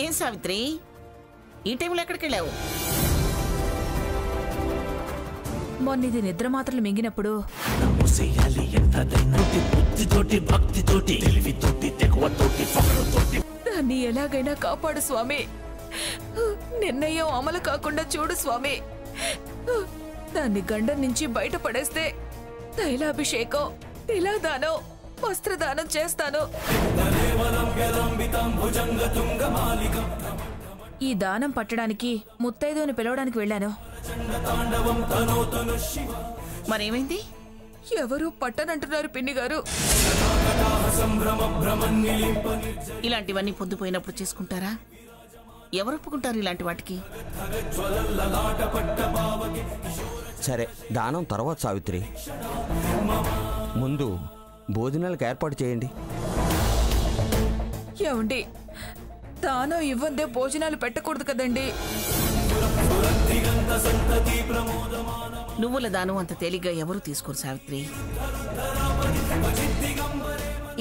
ఏం సావిత్రి, ఈ టైంలో ఎక్కడికి వెళ్ళావు? మొన్నిది నిద్ర మాత్రలు మింగినప్పుడు దాన్ని ఎలాగైనా కాపాడు స్వామి. నిర్ణయం అమలు కాకుండా చూడు స్వామి. దాన్ని గండం నుంచి బయటపడేస్తే తైలాభిషేకం, తిలాదానం, వస్త్రదానం చేస్తాను. ఈ దానం పట్టడానికి ముత్తైదుని పిలవడానికి వెళ్ళాను. మరేమైంది? ఎవరు పట్టనంటున్నారు పిన్ని గారు. ఇలాంటివన్నీ పొద్దుపోయినప్పుడు చేసుకుంటారా? ఎవరు ఒప్పుకుంటారు ఇలాంటి వాటికి? సరే, దానం తర్వాత సావిత్రి. ముందు భోజనాలకు ఏర్పాటు చేయండి. ఏమండి, దానం ఇవ్వందే భోజనాలు పెట్టకూడదు కదండి. నువ్వుల దానం అంత తేలిగ్గా ఎవరు తీసుకోరు సావిత్రి.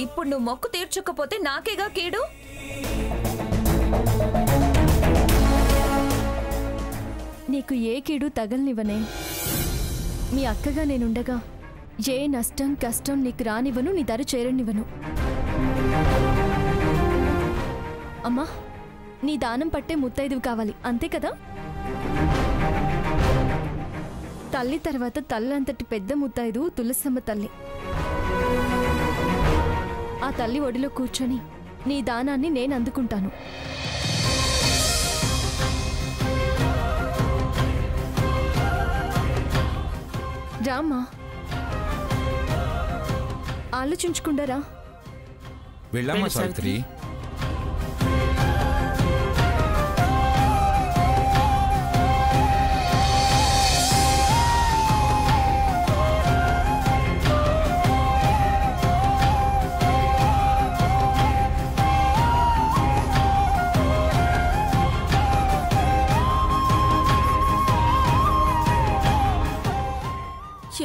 ఇప్పుడు నువ్వు మొక్కు తీర్చకపోతే నాకేగా కీడు. నీకు ఏ కీడు తగలనివ్వనే. మీ అక్కగా నేనుండగా ఏ నష్టం కష్టం నీకు రానివ్వను, నీ దరి చేరనివ్వను. అమ్మా, నీ దానం పట్టే ముత్తైదువు కావాలి, అంతే కదా? తల్లి తర్వాత తల్లంతటి పెద్ద ముత్తైదు తులసమ్మ తల్లి. ఆ తల్లి ఒడిలో కూర్చొని నీ దానాన్ని నేను అందుకుంటాను. రామ్మా, ఆలోచించుకుంటారా? వెళ్ళమ్మా సావిత్రి.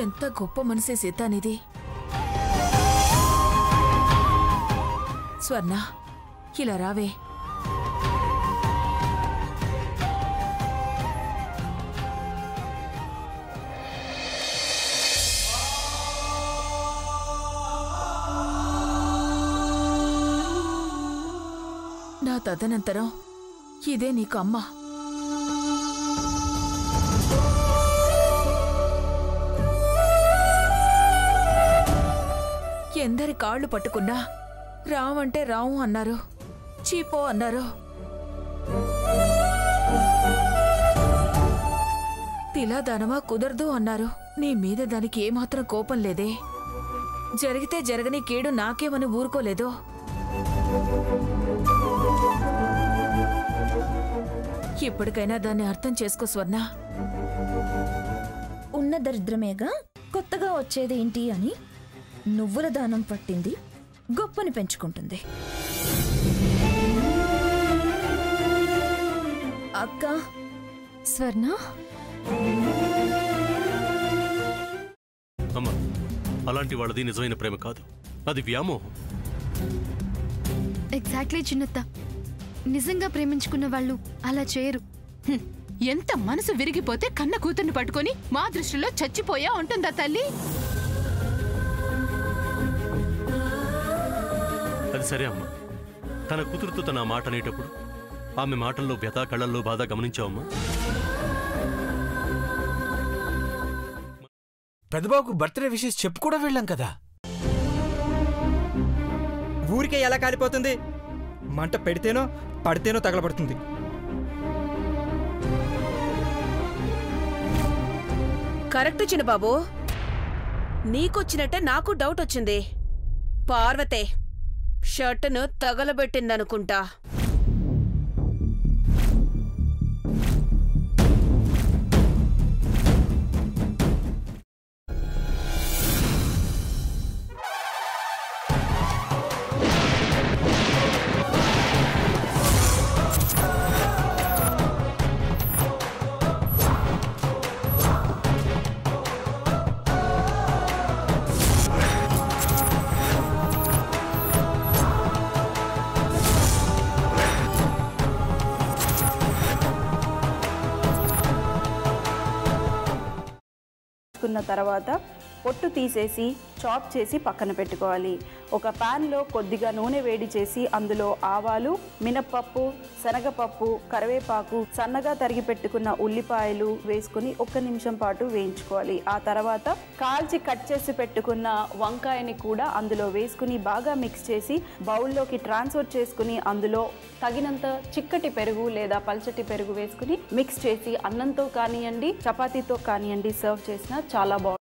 ఎంత గొప్ప మనసే సీతానిది. స్వర్ణ, ఇలా రావే. నా తదనంతరం ఇదే నీకు అమ్మ. ఎందరి కాళ్ళు పట్టుకున్నా రావంటే రావు అన్నారు, చీపో అన్నారు. తిలాదానమా కుదరదు అన్నారు. నీ మీద దానికి ఏమాత్రం కోపం లేదే. జరిగితే జరగని కీడు నాకేమని ఊరుకోలేదు. ఇప్పటికైనా దాన్ని అర్థం చేసుకో స్వర్ణ. ఉన్న దరిద్రమేగా కొత్తగా వచ్చేదేంటి అని నువ్వుల దానం పట్టింది గొప్పని పెంచుకుంటుంది. అక్క, స్వర్ణ, అమ్మా, అలాంటి వాళ్ళది నిజమైన ప్రేమ కాదు, అది వ్యామోహం. ఎగ్జాక్ట్లీ చిన్నత్త. నిజంగా ప్రేమించుకున్న వాళ్ళు అలా చేయరు. ఎంత మనసు విరిగిపోతే కన్న కూతుర్ని పట్టుకొని మా దృష్టిలో చచ్చిపోయా ఉంటుందా తల్లి? అది సరే అమ్మా, తన కూతురుతో తన మాట అనేటప్పుడు ఆమె మాటల్లో వ్యథ, కళ్ళల్లో బాధ గమనించావమ్మా? పెద్దబాబుకు బర్త్డే విషెస్ చెప్పు కూడా వెళ్ళాం కదా. ఊరికే ఎలా కాలిపోతుంది? మంట పెడితేనో పడితేనో తగలబడుతుంది. కరెక్ట్ చిన్నబాబు, నీకొచ్చినట్టే నాకు డౌట్ వచ్చింది. పార్వతే షర్టును తగలబెట్టిందనుకుంటా. తీసుకున్న తర్వాత పొట్టు తీసేసి చాప్ చేసి పక్కన పెట్టుకోవాలి. ఒక ప్యాన్లో కొద్దిగా నూనె వేడి చేసి అందులో ఆవాలు, మినప్పప్పు, శనగపప్పు, కరివేపాకు, సన్నగా తరిగి పెట్టుకున్న ఉల్లిపాయలు వేసుకుని 1 నిమిషం పాటు వేయించుకోవాలి. ఆ తర్వాత కాల్చి కట్ చేసి పెట్టుకున్న వంకాయని కూడా అందులో వేసుకుని బాగా మిక్స్ చేసి బౌల్లోకి ట్రాన్స్ఫర్ చేసుకుని అందులో తగినంత చిక్కటి పెరుగు లేదా పల్చటి పెరుగు వేసుకుని మిక్స్ చేసి అన్నంతో కానివ్వండి, చపాతీతో కానివ్వండి సర్వ్ చేసినా చాలా బాగుంటుంది.